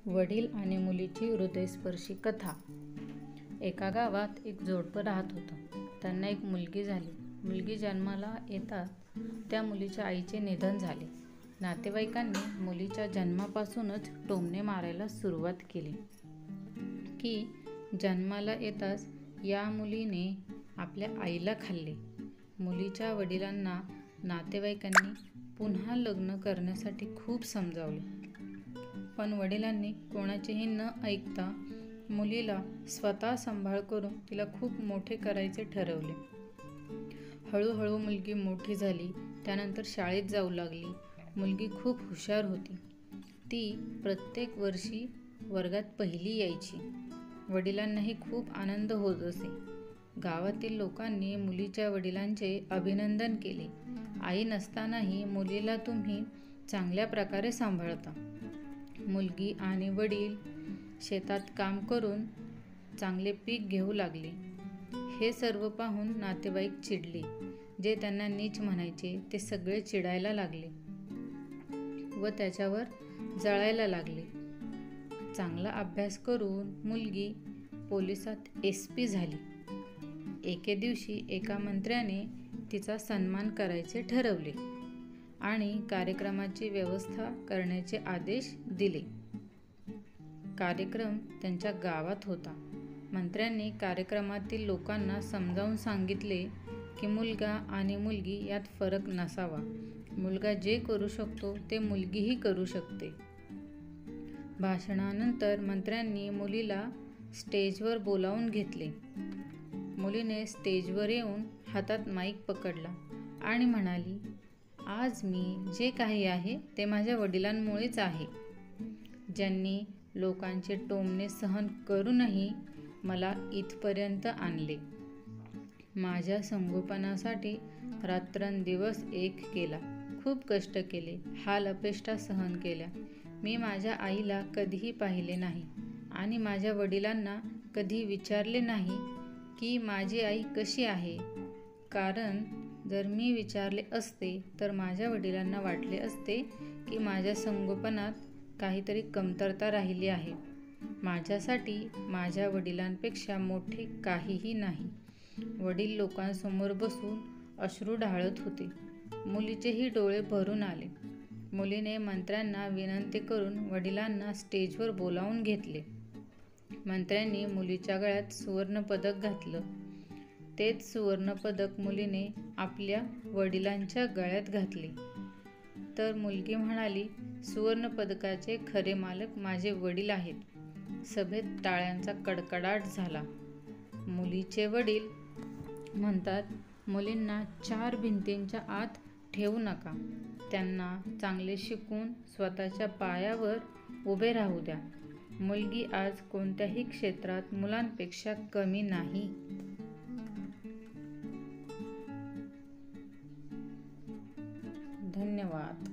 वडील आणि मुलीची हृदयस्पर्शी कथा। एका गावात एक जोडपं राहत होतं। त्यांना एक मुलगी झाली। मुलगी जन्माला येताच त्या मुलीच्या आईचे निधन झाले। नातेवाईकांनी मुलीच्या जन्मापासूनच टोमणे मारायला सुरुवात केली की जन्माला येताच या मुलीने आपल्या आईला खाल्ले। मुलीच्या वडिलांना नातेवाईकांनी पुन्हा लग्न करण्यासाठी खूप समजावले, पण वडिलांनी कोणाचेही न ऐकता मुलीला स्वतः सांभाळ करून तिला खूप मोठे करायचे ठरवले। हळूहळू मुलगी मोठी झाली, त्यानंतर शाळेत जाऊ लागली। मुलगी खूप हुशार होती। ती प्रत्येक वर्षी वर्गात पहिली यायची। वडिलांनाही खूप आनंद होत असे। गावातील लोकांनी मुलीच्या वडिलांचे अभिनंदन केले। आई नसतानाही मुलीला तुम्ही चांगल्या प्रकारे सांभाळता। मुलगी आणि वडील शेतात काम करून चांगले पीक घेऊ लागले। हे सर्व पाहून नातेवाईक चिडले। जे त्यांना नीच म्हणायचे ते सगळे चिडायला लागले व त्याच्यावर जळायला लागले। चांगला अभ्यास करून मुलगी पोलिसात SP झाली। एके दिवशी एका मंत्र्याने तिचा सन्मान करायचे ठरवले आणि कार्यक्रमाची व्यवस्था करण्याचे आदेश दिले। कार्यक्रम त्यांच्या गावात होता। मंत्र्यांनी कार्यक्रमातील लोकांना समजावून सांगितले की मुलगा आणि मुलगी यात फरक नसावा। मुलगा जे करू शकतो ते मुलगीही करू शकते। भाषणानंतर मंत्र्यांनी मुलीला स्टेजवर बोलावून घेतले। मुलीने स्टेजवर येऊन हातात माईक पकडला आणि म्हणाली, आज मी जे काही आहे ते माझ्या वडिलांमुळेच आहे, ज्यांनी लोकांचे टोमणे सहन करूनही मला इथपर्यंत आणले। माझ्या संगोपनासाठी रात्रंदिवस एक केला, खूप कष्ट केले, हाल अपेष्टा सहन केल्या। मी माझ्या आईला कधीही पाहिले नाही आणि माझ्या वडिलांना कधी विचारले नाही की माझी आई कशी आहे, कारण जर मी विचारले असते तर माझ्या वडिलांना वाटले असते की माझ्या संगोपनात काहीतरी कमतरता राहिली आहे। माझ्यासाठी माझ्या वडिलांपेक्षा मोठे काहीही नाही। वडील लोकांसमोर बसून अश्रू ढाळत होते। मुलीचेही डोळे भरून आले। मुलीने मंत्र्यांना विनंती करून वडिलांना स्टेजवर बोलावून घेतले। मंत्र्यांनी मुलीच्या गळ्यात सुवर्णपदक घातलं। तेच सुवर्णपदक मुलीने आपल्या वडिलांच्या गळ्यात घातले। तर मुलगी म्हणाली, सुवर्णपदकाचे खरे मालक माझे वडील आहेत। सभेत टाळ्यांचा कडकडाट झाला। मुलीचे वडील म्हणतात, मुलींना 4 भिंतींच्या आत ठेवू नका, त्यांना चांगले शिकून स्वतःच्या पायावर उभे राहू द्या। मुलगी आज कोणत्याही क्षेत्रात मुलांपेक्षा कमी नाही। धन्यवाद।